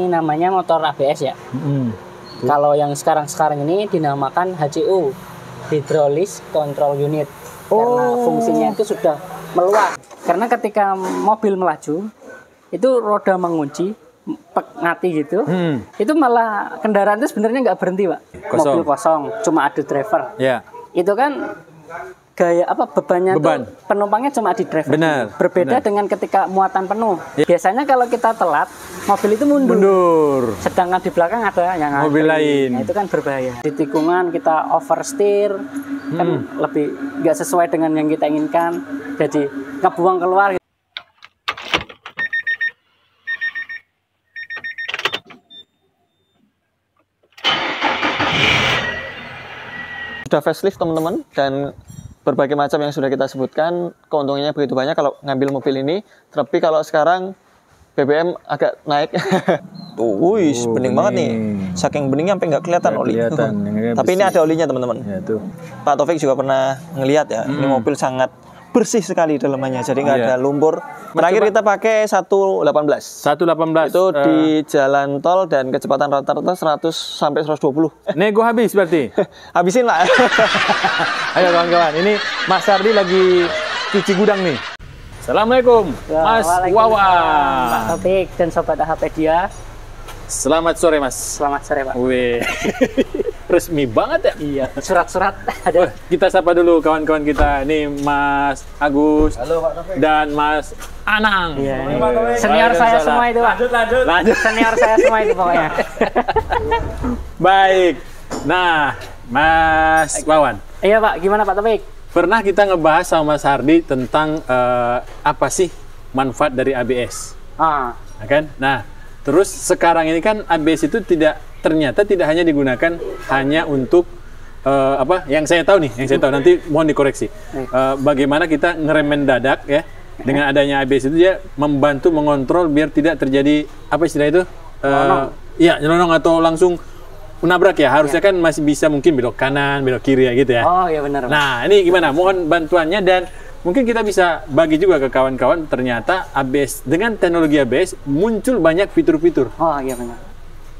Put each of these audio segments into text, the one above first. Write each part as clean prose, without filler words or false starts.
ini namanya motor ABS ya. Kalau yang sekarang ini dinamakan HCU, Hydraulic Control Unit. Karena fungsinya itu sudah meluas. Karena ketika mobil melaju, itu roda mengunci, ngati gitu. Itu malah kendaraan itu sebenarnya nggak berhenti, Pak. Mobil kosong, cuma ada driver. Itu kan gaya bebannya tuh penumpangnya cuma di driver. Berbeda dengan ketika muatan penuh. Biasanya kalau kita telat, mobil itu mundur. Sedangkan di belakang ada yang mobil lain. Nah, itu kan berbahaya. Di tikungan kita oversteer kan lebih nggak sesuai dengan yang kita inginkan. Jadi ngebuang keluar. Sudah facelift teman-teman, dan berbagai macam yang sudah kita sebutkan, keuntungannya begitu banyak kalau ngambil mobil ini. Tapi kalau sekarang BBM agak naik. Tuh, bening banget nih. Saking beningnya sampai nggak kelihatan oli. Tapi ini ada olinya teman-teman. Ya, Pak Taufik juga pernah ngelihat ya. Ini mobil sangat bersih sekali dalamannya, jadi nggak ada lumpur. Terakhir kita pakai 118. 118 itu di jalan tol dan kecepatan rata-rata 100 sampai 120. Nego habis berarti. Habisin lah. Ayo kawan-kawan, ini Mas Sardi lagi cuci gudang nih. Assalamualaikum, Mas Wawan. Pak Taufik dan Sobat AHpedia. Selamat sore, Mas. Selamat sore, Pak. Wih, resmi banget ya. Iya, surat-surat ada. Wah, kita sapa dulu kawan-kawan kita. Ini Mas Agus. Halo Pak Taufik. Dan Mas Anang. Iya, senior saya semua itu, Pak. Lanjut. Senior saya semua itu pokoknya. Baik. Nah, Mas Wawan. Iya, Pak. Gimana Pak Taufik? Pernah kita ngebahas sama Mas Hardi tentang apa sih manfaat dari ABS. Kan? Nah, terus sekarang ini kan ABS itu ternyata tidak hanya digunakan hanya untuk yang saya tahu nih, nanti mohon dikoreksi. Bagaimana kita ngerem mendadak ya. Dengan adanya ABS itu dia membantu mengontrol biar tidak terjadi apa istilah itu? Nyelonong atau langsung menabrak ya. Harusnya kan masih bisa mungkin belok kanan, belok kiri ya gitu ya. Oh iya benar. Nah, ini gimana? Mohon bantuannya, dan mungkin kita bisa bagi juga ke kawan-kawan, ternyata ABS, dengan teknologi ABS muncul banyak fitur-fitur. Oh iya benar.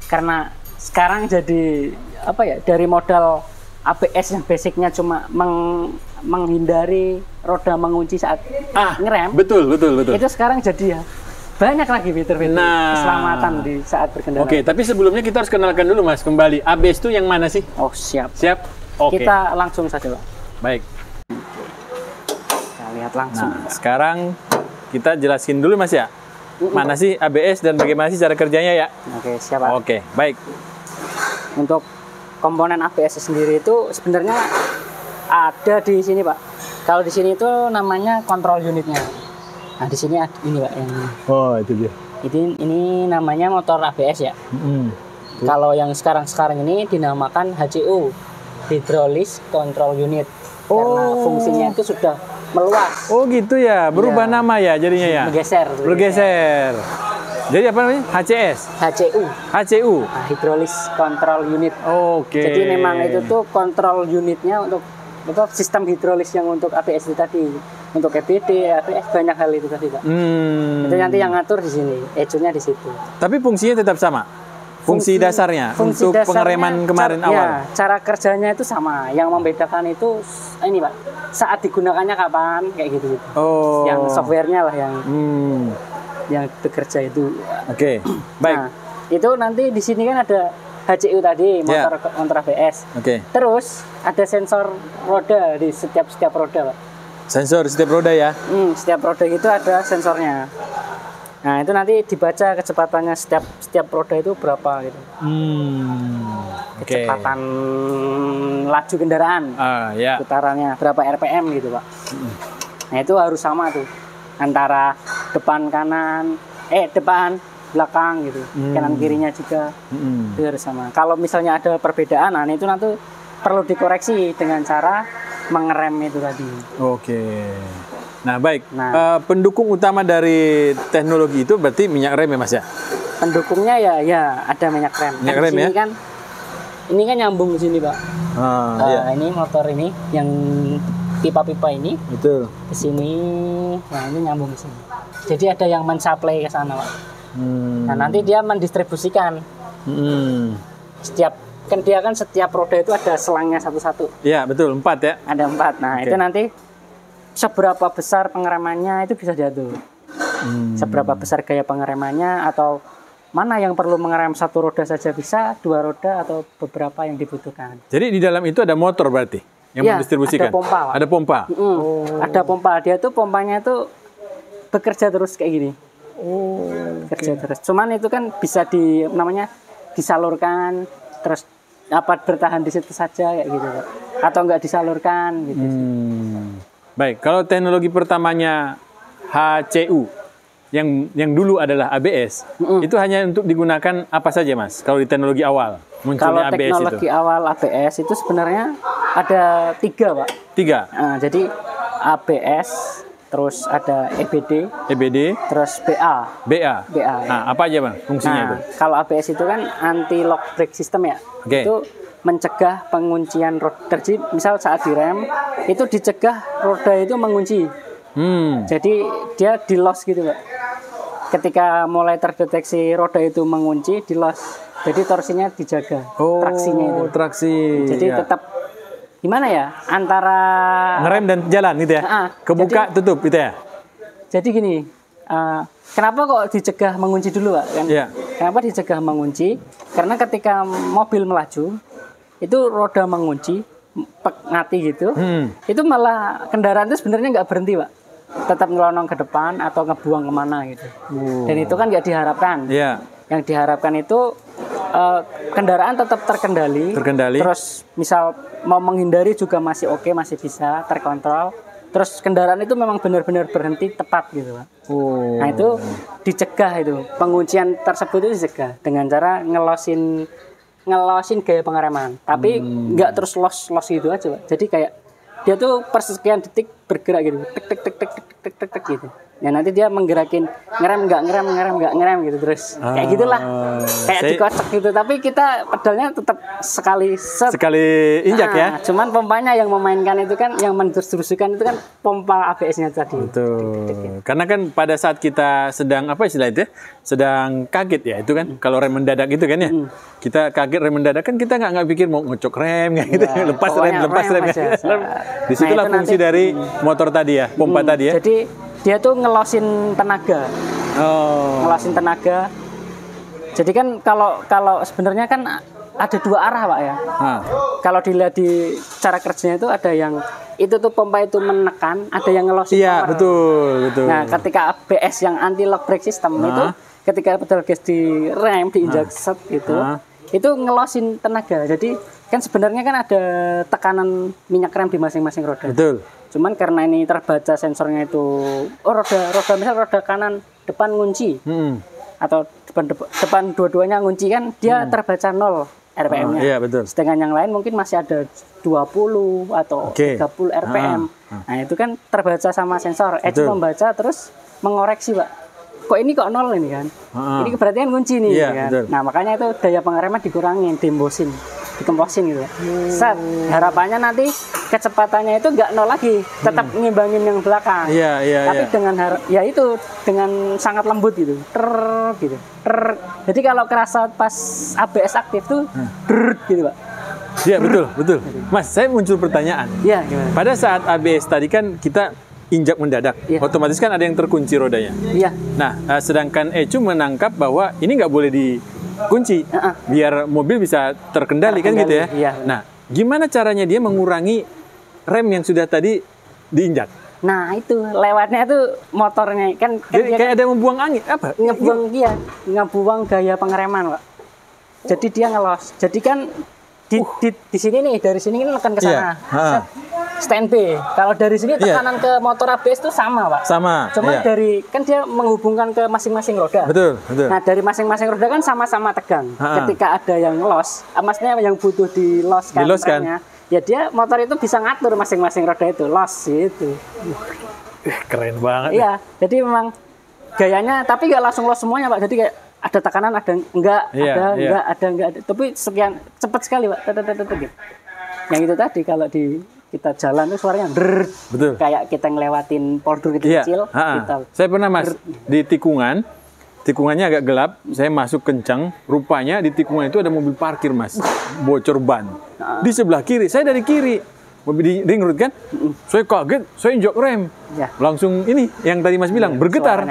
Karena sekarang jadi dari modal ABS yang basicnya cuma menghindari roda mengunci saat ngerem. Betul. Itu sekarang jadi banyak lagi fitur-fitur keselamatan di saat berkendara. Oke, tapi sebelumnya kita harus kenalkan dulu Mas kembali. ABS itu yang mana sih? Oh siap. Oke. Kita langsung saja Pak. Baik. Lihat langsung. Nah, sekarang kita jelasin dulu Mas ya. Mana sih ABS dan bagaimana sih cara kerjanya ya? Oke, siap Pak. Oke, baik. Untuk komponen ABS sendiri itu sebenarnya ada di sini Pak. Kalau di sini itu namanya kontrol unitnya. Nah, di sini ada ini Pak yang itu dia. Ini namanya motor ABS ya. Kalau yang sekarang ini dinamakan HCU, Hydraulic Control Unit. Karena fungsinya itu sudah meluas. Oh gitu ya, berubah nama ya jadinya ya. Bergeser. Jadi apa namanya? HCU. Hydraulic Control Unit. Oke. Jadi memang itu tuh kontrol unitnya untuk sistem hidrolis yang untuk ABS itu tadi. Untuk EBD, ABS banyak hal itu tadi Pak. Itu nanti yang ngatur di sini, ECU-nya di situ. Tapi fungsinya tetap sama. Fungsi dasarnya untuk pengereman kemarin awal. Ya, cara kerjanya itu sama. Yang membedakan itu ini Pak, saat digunakannya kapan kayak gitu. Oh. Yang softwarenya lah yang bekerja itu. Oke. Baik. Nah, itu nanti di sini kan ada HCU tadi, motor ABS. Oke. Terus ada sensor roda di setiap roda Pak. Sensor setiap roda ya? Setiap roda itu ada sensornya. Nah itu nanti dibaca kecepatannya setiap roda itu berapa gitu. Kecepatan laju kendaraan, putarannya berapa RPM gitu Pak. Nah itu harus sama tuh antara depan belakang gitu, kanan kirinya juga itu harus sama. Kalau misalnya ada perbedaan, nah itu nanti perlu dikoreksi dengan cara mengerem itu tadi. Oke. Nah baik, pendukung utama dari teknologi itu berarti minyak rem ya Mas ya? Pendukungnya ya ada minyak rem. Minyak rem ya? Ini kan nyambung di sini Pak. Ini motor ini yang pipa-pipa ini. Betul. Ke sini, nah ini nyambung ke sini. Jadi ada yang mensuplai ke sana Pak. Nah, nanti dia mendistribusikan. Setiap roda itu ada selangnya satu-satu. Iya, betul, 4 ya. Ada 4. Nah, itu nanti seberapa besar pengeremannya itu bisa diatur. Seberapa besar gaya pengeremannya, atau mana yang perlu mengerem satu roda saja bisa, 2 roda, atau beberapa yang dibutuhkan. Jadi di dalam itu ada motor berarti yang mendistribusikan? Ada pompa. Pak. Ada pompa? Ada pompa. Dia tuh pompanya itu bekerja terus kayak gini. Bekerja terus. Cuman itu kan bisa disalurkan, terus bertahan di situ saja kayak gitu, Pak. Atau enggak disalurkan gitu. Baik, kalau teknologi pertamanya HCU yang dulu adalah ABS, itu hanya untuk digunakan apa saja, Mas? Kalau di teknologi awal munculnya ABS itu. Kalau teknologi awal ABS itu sebenarnya ada 3, Pak. 3. Jadi ABS, terus ada EBD, terus BA. Nah, apa aja, Bang, fungsinya itu? Kalau ABS itu kan anti lock brake system ya. Itu mencegah penguncian roda. Jadi misal saat direm itu dicegah roda itu mengunci. Jadi dia di loss gitu, Pak. Ketika mulai terdeteksi roda itu mengunci, di loss. Jadi torsinya dijaga, traksinya itu. Traksi. Jadi tetap gimana ya, antara ngerem dan jalan gitu ya. Kebuka tutup gitu ya. Jadi gini, kenapa kok dicegah mengunci dulu, Pak? Kan? Kenapa dicegah mengunci? Karena ketika mobil melaju, itu roda mengunci, ngati gitu, itu malah kendaraan itu sebenarnya nggak berhenti, Pak. Tetap ngelonong ke depan atau ngebuang kemana gitu. Dan itu kan nggak diharapkan. Yang diharapkan itu kendaraan tetap terkendali. Terus misal mau menghindari juga masih oke, masih bisa terkontrol. Terus kendaraan itu memang benar-benar berhenti tepat gitu, Pak. Nah itu dicegah, itu penguncian tersebut itu dicegah dengan cara ngelosin gaya pengereman. Tapi nggak terus los gitu aja, Pak. Jadi kayak dia tuh persekian detik bergerak gitu, tek gitu. Ya nanti dia menggerakin ngerem nggak ngerem gitu terus kayak gitulah, kayak dikocok gitu. Tapi kita pedalnya tetap sekali injak ya. Cuman pompanya yang memainkan itu kan, yang mendistribusikan itu kan pompa ABS-nya tadi. Betul. Karena kan pada saat kita sedang apa istilah itu ya, sedang kaget ya itu kan, kalau rem mendadak itu kan ya, kita kaget rem mendadak kan kita nggak pikir mau ngocok rem kayak gitu, lepas rem. Disitulah fungsi dari motor tadi ya, pompa tadi ya. Jadi dia tuh ngelosin tenaga. Ngelosin tenaga. Jadi kan kalau sebenarnya kan ada 2 arah, Pak ya. Kalau dilihat di cara kerjanya itu ada yang itu tuh pompa itu menekan, ada yang ngelosin. Iya, betul. Nah, ketika ABS yang anti lock brake system itu ketika pedal gas di rem, diinjak set gitu, itu ngelosin tenaga. Jadi kan sebenarnya kan ada tekanan minyak rem di masing-masing roda. Betul. Cuman karena ini terbaca sensornya itu, misal roda kanan depan ngunci, atau depan dua-duanya ngunci kan, dia terbaca 0 RPM-nya. Iya, betul. Sedangkan yang lain mungkin masih ada 20 atau 30 RPM. Nah itu kan terbaca sama sensor. Edge membaca terus mengoreksi, Pak. Kok ini kok 0 ini kan? Ini berarti kan kunci nih, kan? Nah makanya itu daya pengereman dikurangin, dikemposin gitu. Set, harapannya nanti kecepatannya itu nggak 0 lagi, tetap ngimbangin yang belakang. Tapi dengan sangat lembut gitu, gitu. Jadi kalau kerasa pas ABS aktif tuh, gitu, Pak. Iya betul. Mas, saya muncul pertanyaan. Iya, gimana? Pada saat ABS tadi kan kita injak mendadak, otomatis kan ada yang terkunci rodanya. Iya. Nah, sedangkan ECU menangkap bahwa ini nggak boleh dikunci, biar mobil bisa terkendali kan gitu ya. Iya. Nah, gimana caranya dia mengurangi rem yang sudah tadi diinjak? Nah itu lewatnya tuh motornya kan kayak ada membuang angin apa? Ngebuang gaya pengereman, Pak. Jadi dia ngelos. Jadi kan di sini nih, dari sini kan nekan ke sana. Stand B. Kalau dari sini tekanan ke motor ABS itu sama, Pak. Sama. Cuma dari kan dia menghubungkan ke masing-masing roda. Betul. Nah, dari masing-masing roda kan sama-sama tegang. Ketika ada yang loss, maksudnya yang butuh di loss kan. Ya dia motor itu bisa ngatur masing-masing roda itu loss gitu. Keren banget. Iya, jadi memang gayanya tapi nggak langsung loss semuanya, Pak. Jadi kayak ada tekanan, ada enggak, enggak. Tapi sekian cepat sekali, Pak. Gitu. Yang itu tadi kalau kita jalan tuh suaranya betul. Kayak kita ngelewatin polder kecil. Saya pernah, Mas, di tikungan tikungannya agak gelap, saya masuk kencang, rupanya di tikungan itu ada mobil parkir, Mas. Bocor ban. Di sebelah kiri, saya dari kiri. Mobil di ring road kan? Saya kaget, saya injak rem. Ya. Langsung ini, yang tadi Mas bilang, bergetar.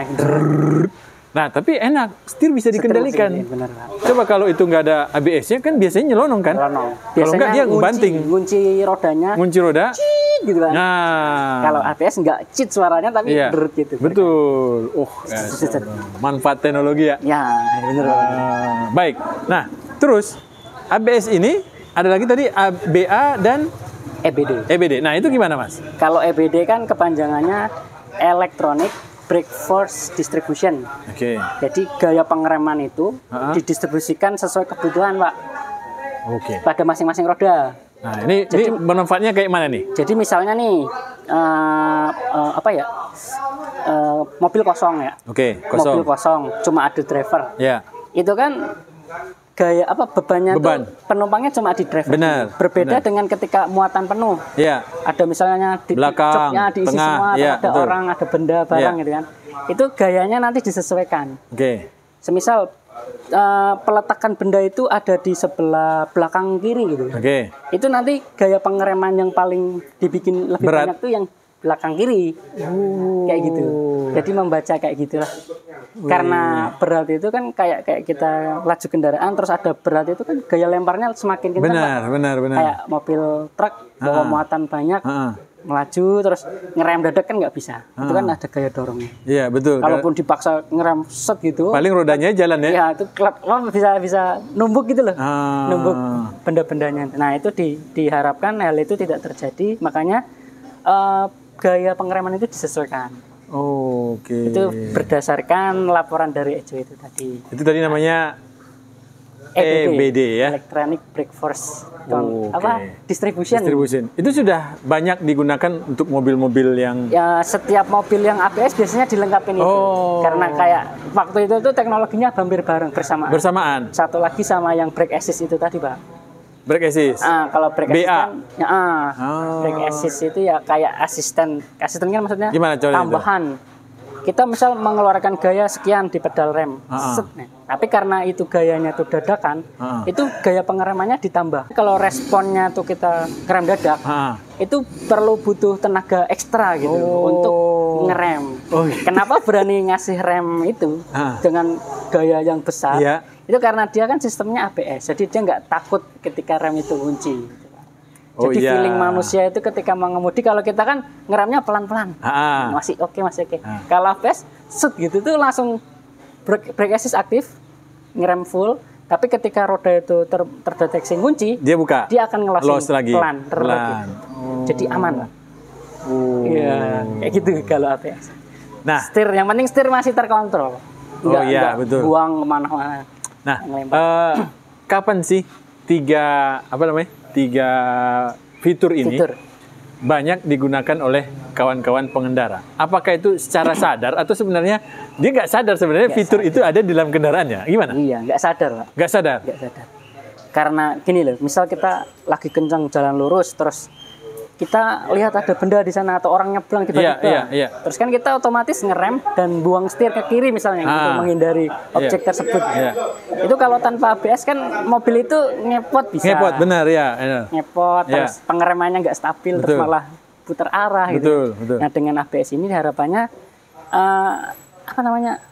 Nah, tapi enak, setir bisa dikendalikan. Bener, Pak. Coba kalau itu nggak ada ABS-nya kan biasanya nyelonong kan? Nyelonong. Kalau nggak dia ngebanting. Ngunci rodanya. Ngunci roda. Gitu kan. Nah. Kalau ABS nggak cheat suaranya tapi Iya. gitu. Betul. Manfaat teknologi ya. Ya, bener. Baik. Nah, terus ABS ini ada lagi tadi ABA dan EBD. EBD. Nah, itu gimana, Mas? Kalau EBD kan kepanjangannya Electronic Brake Force Distribution. Oke. Jadi gaya pengereman itu didistribusikan sesuai kebutuhan, Pak. Oke. Pada masing-masing roda. Nah, ini manfaatnya kayak mana nih? Jadi misalnya nih mobil kosong ya. Oke, kosong. Mobil kosong, cuma ada driver. Ya. Itu kan gaya bebannya Beban. tuh penumpangnya cuma di driver. Benar. Berbeda dengan ketika muatan penuh. Ya. Ada misalnya di Belakang, joknya diisi tengah, semua, ya, ada betul. orang, ada benda, barang Ya. gitu kan. Itu gayanya nanti disesuaikan. Oke. Semisal peletakan benda itu ada di sebelah belakang kiri gitu. Oke. Itu nanti gaya pengereman yang paling dibikin lebih Berat. banyak tuh yang belakang kiri. Kayak gitu. Jadi membaca kayak gitulah. Karena berat itu kan kayak kita laju kendaraan terus ada berat itu kan gaya lemparnya semakin kencang. Benar. Kayak mobil truk bawa muatan banyak. Melaju terus ngerem dadak kan nggak bisa. Itu kan ada gaya dorongnya. Iya, betul. Kalaupun dipaksa ngerem set gitu. Paling rodanya jalan ya. Ya, itu bisa numbuk gitu loh. Numbuk benda-bendanya. Nah, itu diharapkan hal itu tidak terjadi. Makanya gaya pengereman itu disesuaikan. Oke. Itu berdasarkan laporan dari Ejo itu tadi. Itu tadi namanya EBD ya. Electronic Brake Force Oke. Distribution. Itu sudah banyak digunakan untuk mobil-mobil yang Ya, setiap mobil yang ABS biasanya dilengkapi itu. Karena kayak waktu itu tuh teknologinya hampir bareng bersamaan. Satu lagi sama yang brake assist itu tadi, Pak. Brake assist. Kalau brake BA. assist kan, brake assist itu ya kayak asisten kan maksudnya Gimana caranya tambahan. Kita misal mengeluarkan gaya sekian di pedal rem, set, nih. Tapi karena itu gayanya tuh dadakan, itu gaya pengeremannya ditambah. Kalau responnya tuh kita ngerem dadak, itu perlu butuh tenaga ekstra gitu untuk ngerem. Kenapa berani ngasih rem itu dengan gaya yang besar? Iya. Itu karena dia kan sistemnya ABS, jadi dia nggak takut ketika rem itu kunci. Jadi feeling manusia itu ketika mengemudi, kalau kita kan ngeremnya pelan-pelan, masih oke. Kalau ABS, set gitu tuh langsung brake assist aktif, ngerem full. Tapi ketika roda itu terdeteksi kunci, dia buka, dia akan ngelosin lagi. pelan. Jadi aman lah. Iya, kayak gitu kalau ABS. Nah, setir, yang penting setir masih terkontrol. Enggak betul. Buang kemana-mana. Nah, kapan sih tiga fitur ini banyak digunakan oleh kawan-kawan pengendara? Apakah itu secara sadar atau sebenarnya dia nggak sadar sebenarnya fitur itu ada di dalam kendaraannya? Gimana? Iya, nggak sadar, Pak. Nggak sadar? Nggak sadar. Karena gini loh, misal kita lagi kencang jalan lurus, terus kita lihat ada benda di sana atau orang nyebrang tiba-tiba. Terus kan kita otomatis ngerem dan buang setir ke kiri misalnya untuk menghindari objek tersebut. Itu kalau tanpa ABS kan mobil itu ngepot bisa. Ngepot, benar ya. Ngepot, terus pengeremannya nggak stabil, terus malah putar arah gitu. Betul. Nah, dengan ABS ini harapannya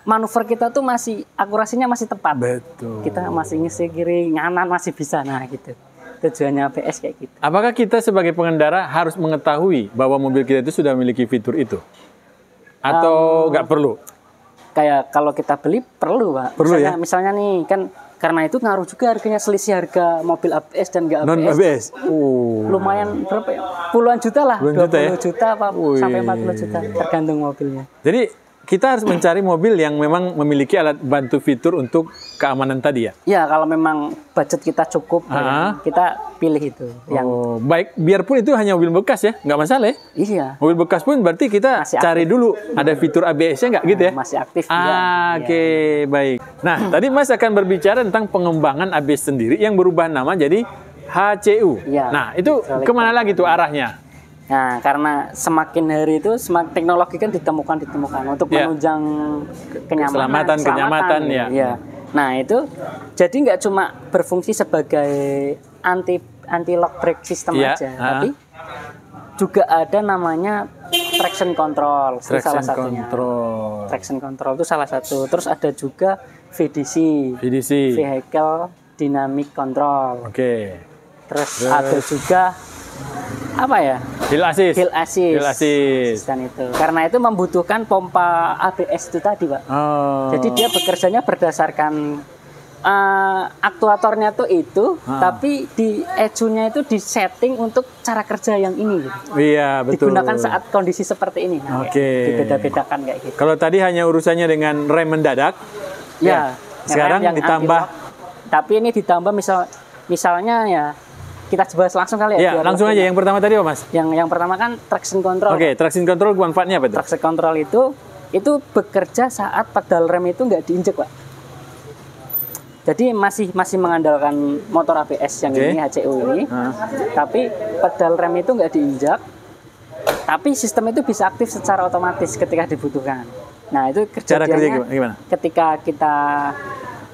manuver kita tuh masih akurasinya masih tepat. Betul. Kita masih ngisi kiri, nganan masih bisa. Nah, gitu. Tujuannya ABS kayak gitu. Apakah kita sebagai pengendara harus mengetahui bahwa mobil kita itu sudah memiliki fitur itu? Atau nggak perlu? Kayak kalau kita beli perlu, Pak. Perlu misalnya nih kan karena itu ngaruh juga harganya, selisih harga mobil ABS dan nggak ABS. Non ABS. Lumayan berapa ya? Puluhan juta lah. 20 juta apa sampai 40 juta tergantung mobilnya. Jadi kita harus mencari mobil yang memang memiliki alat bantu fitur untuk keamanan tadi ya? Ya, kalau memang budget kita cukup, kita pilih itu. Baik, biarpun itu hanya mobil bekas ya, nggak masalah ya? Iya. Mobil bekas pun berarti kita cari dulu ada fitur ABS-nya nggak gitu ya? Masih aktif. Oke, baik. Nah, tadi Mas akan berbicara tentang pengembangan ABS sendiri yang berubah nama jadi HCU. Nah, itu kemana lagi tuh arahnya? Nah, karena semakin hari itu semakin teknologi kan ditemukan untuk menunjang kenyamanan ya. Ya. Nah, itu jadi nggak cuma berfungsi sebagai anti lock brake system aja, tapi juga ada namanya traction control, salah satunya. Traction control itu salah satu. Terus ada juga VDC. Vehicle Dynamic Control. Terus ada juga apa ya? Hill assist. Dan itu. Karena itu membutuhkan pompa ABS itu tadi, Pak. Jadi dia bekerjanya berdasarkan aktuatornya tuh itu, tapi di ECU-nya itu disetting untuk cara kerja yang ini. Iya, betul. Digunakan saat kondisi seperti ini. Nah, dibeda-bedakan kayak gitu. Kalau tadi hanya urusannya dengan rem mendadak, ya. Sekarang ditambah. Tapi ini ditambah misalnya ya. Kita bahas langsung kali ya. Ya, langsung aja. Yang pertama tadi apa, Mas? Yang pertama kan traction control. Traction control manfaatnya apa itu? Traction control itu bekerja saat pedal rem itu nggak diinjek, Pak. Jadi masih mengandalkan motor ABS yang ini HCU ini. Tapi pedal rem itu nggak diinjak. Tapi sistem itu bisa aktif secara otomatis ketika dibutuhkan. Nah, itu cara kerja gimana? Ketika kita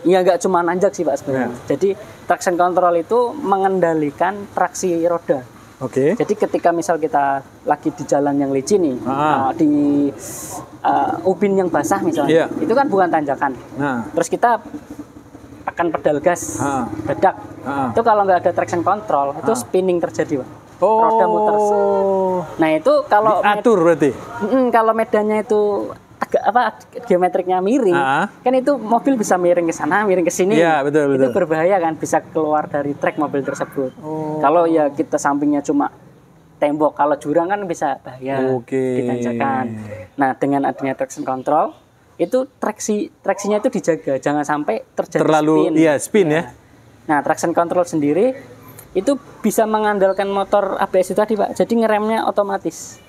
ya nggak cuma nanjak sih, Pak, sebenarnya. Jadi traction control itu mengendalikan traksi roda. Jadi ketika misal kita lagi di jalan yang licin nih, di ubin yang basah misalnya, itu kan bukan tanjakan. Terus kita akan pedal gas, bedak. Itu kalau nggak ada traction control, itu spinning terjadi, Pak. Roda muter. Nah, itu kalau diatur berarti. Kalau medannya itu geometriknya miring, kan itu mobil bisa miring ke sana, miring ke sini. Betul. Itu berbahaya kan, bisa keluar dari trek mobil tersebut. Kalau ya kita sampingnya cuma tembok, kalau jurang kan bisa bahaya ditanjakan. Nah, dengan adanya traction control, itu traksinya itu dijaga, jangan sampai terjadi spin ya. Nah, traction control sendiri itu bisa mengandalkan motor ABS itu tadi, Pak. Jadi ngeremnya otomatis.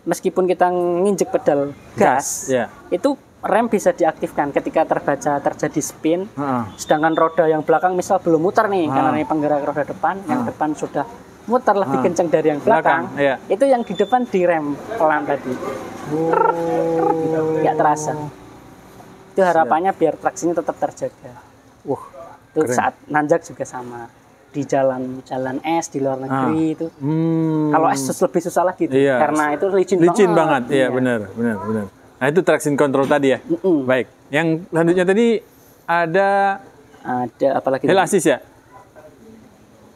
Meskipun kita nginjek pedal gas, itu rem bisa diaktifkan ketika terjadi spin. Sedangkan roda yang belakang misal belum muter nih, karena ini penggerak roda depan, yang depan sudah muter lebih kencang dari yang belakang. Itu yang di depan direm pelan tadi. Nggak terasa. Itu harapannya biar traksinya tetap terjaga. Itu saat nanjak juga sama. Di jalan es di luar negeri itu. Kalau es lebih susah lagi tuh, karena itu licin banget. Iya, benar. Nah, itu traction control tadi ya. Baik. Yang selanjutnya tadi ada apalagi hill assist ya?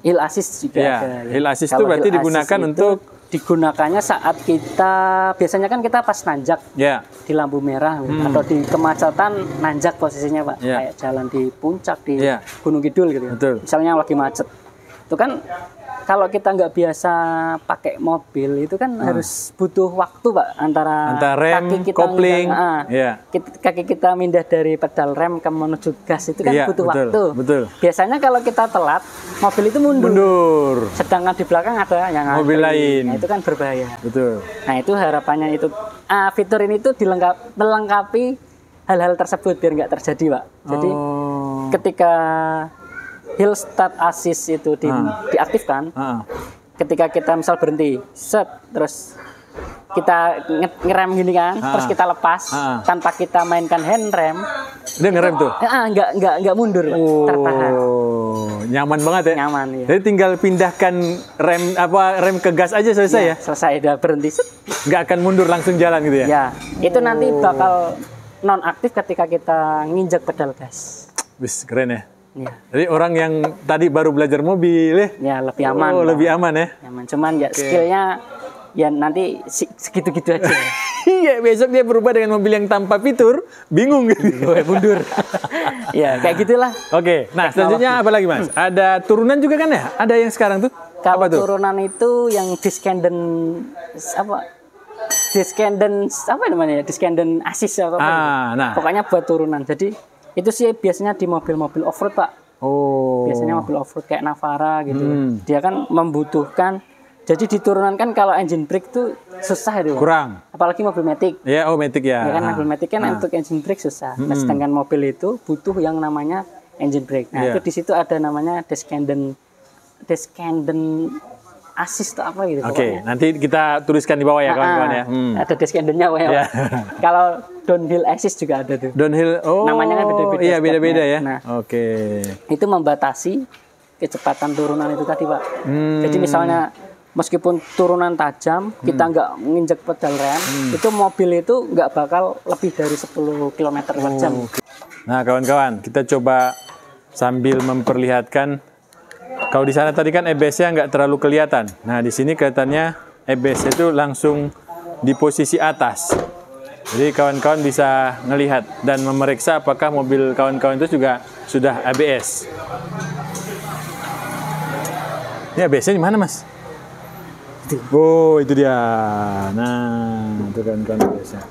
Hill assist juga ada. Hill assist itu berarti digunakan untuk digunakannya saat biasanya kan kita pas nanjak di lampu merah atau di kemacetan nanjak posisinya, Pak, kayak jalan di puncak di Gunung Kidul gitu ya. Misalnya lagi macet, itu kan kalau kita nggak biasa pakai mobil itu kan harus butuh waktu, Pak, antara rem, kaki kita kopling, kaki kita mindah dari pedal rem ke menuju gas itu kan butuh waktu. Biasanya kalau kita telat, mobil itu mundur. Sedangkan di belakang ada yang mobil lain. Nah, itu kan berbahaya. Nah, itu harapannya itu fitur ini tuh melengkapi hal-hal tersebut biar nggak terjadi, Pak. Jadi ketika Hill Start Assist itu diaktifkan, ketika kita misal berhenti, terus kita ngerem gini kan, terus kita lepas tanpa kita mainkan handrem, dia ngerem tuh? Nggak mundur, tertahan. Nyaman banget ya? Nyaman, ya. Jadi tinggal pindahkan rem ke gas aja selesai ya? Selesai, udah berhenti. Nggak akan mundur, langsung jalan gitu ya? Ya, itu nanti bakal non-aktif ketika kita nginjek pedal gas. Wis, keren ya? Jadi orang yang tadi baru belajar mobil ya lebih aman. Lebih aman ya? Aman. Cuman ya skillnya ya nanti segitu-gitu aja. Iya, besok dia berubah dengan mobil yang tanpa fitur, bingung gitu. Mundur. Ya, kayak gitulah. Oke, nah selanjutnya apa lagi, Mas? Ada turunan juga kan ya? Ada yang sekarang tuh? Kalau turunan itu yang Discendent Discendent assist nah. Pokoknya buat turunan. Jadi itu sih biasanya di mobil-mobil off-road, Pak. Biasanya mobil off-road kayak Navara gitu. Dia kan membutuhkan, jadi di turunan kan kalau engine brake tuh susah itu. Kurang. Apalagi mobil Matic. Ya, Matic ya. Ya kan mobil Matic kan untuk engine brake susah. Sedangkan mobil itu butuh yang namanya engine brake. Nah, itu di situ ada namanya Discendent assist atau apa gitu. Oke, nanti kita tuliskan di bawah ya kawan-kawan ya. Ada desk endernya Pak. Ya. Kalau downhill assist juga ada tuh. Downhill, namanya kan beda-beda. Iya, beda-beda ya. Nah, oke. Itu membatasi kecepatan turunan itu tadi Pak. Jadi misalnya meskipun turunan tajam, kita nggak menginjak pedal rem, itu mobil itu nggak bakal lebih dari 10 km per jam. Nah kawan-kawan, kita coba sambil memperlihatkan. Kalau di sana tadi kan ABS-nya nggak terlalu kelihatan. Nah di sini kelihatannya ABS itu langsung di posisi atas. Jadi kawan-kawan bisa melihat dan memeriksa apakah mobil kawan-kawan itu juga sudah ABS. Ini ABS-nya di mana Mas? Oh itu dia. Nah itu kawan-kawan ABS-nya.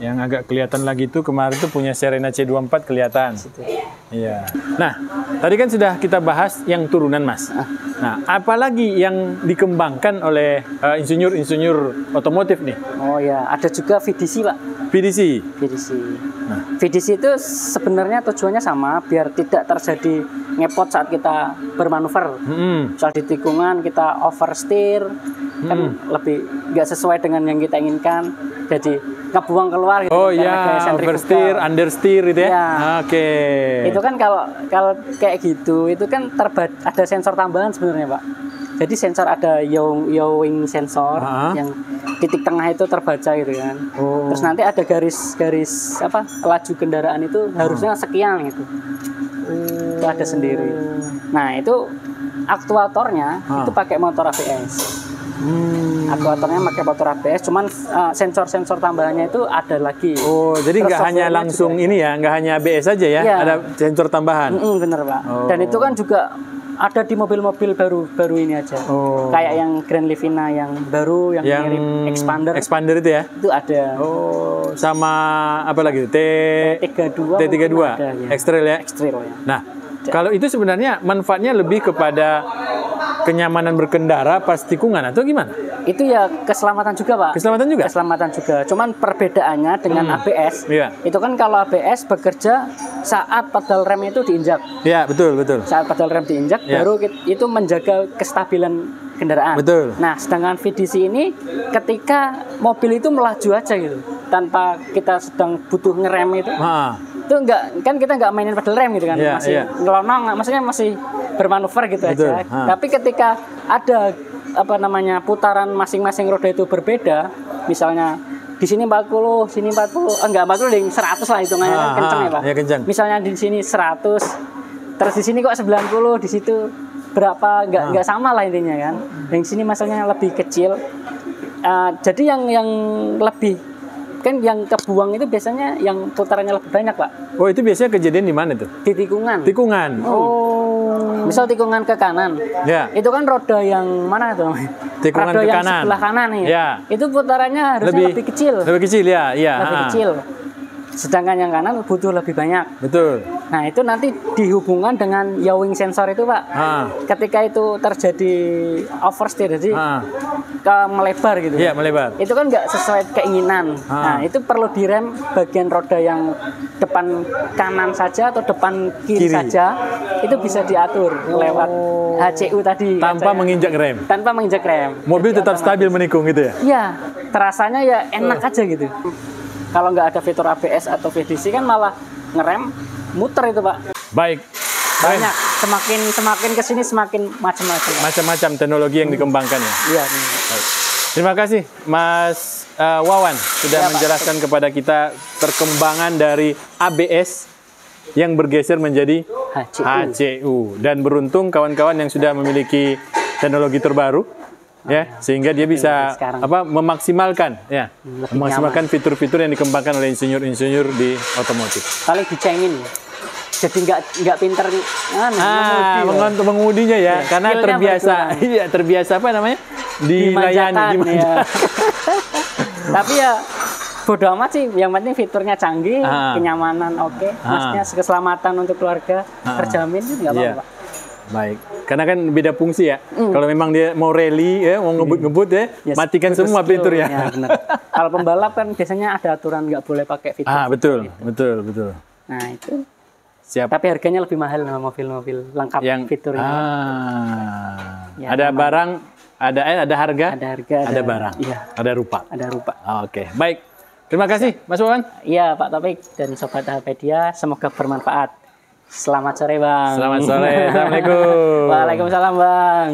Yang agak kelihatan lagi itu kemarin tuh punya Serena C24 kelihatan. Iya. Nah, tadi kan sudah kita bahas yang turunan, Mas. Nah, apalagi yang dikembangkan oleh insinyur-insinyur otomotif nih? Oh ya, ada juga VDC, Pak. VDC. VDC. Nah, VDC itu sebenarnya tujuannya sama, biar tidak terjadi ngepot saat kita bermanuver. Misal di tikungan kita oversteer, kan lebih nggak sesuai dengan yang kita inginkan. Jadi ngebuang keluar gitu. Oh iya, oversteer, understeer gitu ya. Ya. Oke. Itu kan kalau kayak gitu, itu kan ada sensor tambahan sebenarnya, Pak. Jadi sensor ada yawing sensor yang titik tengah itu terbaca gitu kan. Terus nanti ada garis apa laju kendaraan itu harusnya sekian gitu. Itu ada sendiri. Nah, itu aktuatornya itu pakai motor ABS. Aktuatornya pakai motor ABS, cuman sensor-sensor tambahannya itu ada lagi. Oh, jadi nggak hanya langsung juga. Ini ya, nggak hanya ABS saja ya, ada sensor tambahan. Bener Pak. Dan itu kan juga ada di mobil-mobil baru ini aja. Kayak yang Grand Livina yang baru, yang mirip Expander. Expander itu ya? Itu ada. Oh, sama apa lagi? T32 ada, ya. X-Trail ya? X-Trail ya. Nah, kalau itu sebenarnya manfaatnya lebih kepada kenyamanan berkendara pas tikungan atau gimana? Itu ya keselamatan juga, Pak. Keselamatan juga? Keselamatan juga. Cuman perbedaannya dengan ABS, itu kan kalau ABS bekerja saat pedal rem itu diinjak. Iya, betul. Saat pedal rem diinjak, baru itu menjaga kestabilan kendaraan. Betul. Nah, sedangkan VDC ini ketika mobil itu melaju aja gitu, tanpa kita sedang butuh ngerem itu. Itu enggak, kan kita nggak mainin pedal rem gitu kan, masih ngelonong, maksudnya masih bermanuver gitu aja. Tapi ketika ada putaran masing-masing roda itu berbeda, misalnya di sini 40, sini 40, enggak 40 ding, 100 lah hitungannya kan kenceng ya, Pak. Ya, kenceng. Misalnya di sini 100, terus di sini kok 90, di situ berapa, enggak sama lah intinya kan. Yang sini masalahnya lebih kecil. Jadi yang lebih kan yang kebuang itu biasanya yang putarannya lebih banyak, Pak. Oh, itu biasanya kejadian di mana tuh? Di tikungan. Tikungan. Misal tikungan ke kanan. Ya. Itu kan roda yang mana tuh? Tikungan roda ke yang kanan. Sebelah kanan nih. Ya. Itu putarannya harusnya lebih kecil. Lebih kecil ya, iya. Lebih kecil. Sedangkan yang kanan butuh lebih banyak. Betul. Nah, itu nanti dihubungkan dengan yawing sensor itu, Pak. Ketika itu terjadi oversteer, jadi melebar gitu. Iya, melebar. Itu kan nggak sesuai keinginan. Nah, itu perlu direm bagian roda yang depan kanan saja atau depan kiri. Saja. Itu bisa diatur lewat HCU tadi. Tanpa menginjak rem. Tanpa menginjak rem. Mobil tetap stabil menikung gitu ya? Iya, terasanya ya enak aja gitu. Kalau nggak ada fitur ABS atau VDC kan malah ngerem muter itu, Pak. Baik. Banyak. Semakin kesini semakin macam-macam. Macam-macam teknologi yang dikembangkan ya. Iya. Terima kasih Mas Wawan sudah menjelaskan kepada kita perkembangan dari ABS yang bergeser menjadi HCU. Dan beruntung kawan-kawan yang sudah memiliki teknologi terbaru. Ya, sehingga dia bisa memaksimalkan memaksimalkan fitur-fitur yang dikembangkan oleh insinyur-insinyur di otomotif. Paling dicengin, jadi nggak pinter mengemudinya ya, karena terbiasa apa namanya dilayani. Tapi ya bodo amat sih, yang penting fiturnya canggih, kenyamanan oke, maksudnya keselamatan untuk keluarga terjamin, nggak apa-apa. Baik, karena kan beda fungsi ya. Kalau memang dia mau rally ya, mau ngebut ya, matikan semua fiturnya. Ya, kalau pembalap kan biasanya ada aturan nggak boleh pakai fitur. Betul. Nah itu Siap. Tapi harganya lebih mahal sama mobil-mobil lengkap fiturnya. Ya, ada barang, ada harga, ada barang, iya. ada rupa. Ada rupa. Oke, baik. Terima kasih, Mas Wawan. Iya, Pak Taufik dan Sobat Alpedia, semoga bermanfaat. Selamat sore, Bang. Selamat sore. Assalamualaikum. Waalaikumsalam, Bang.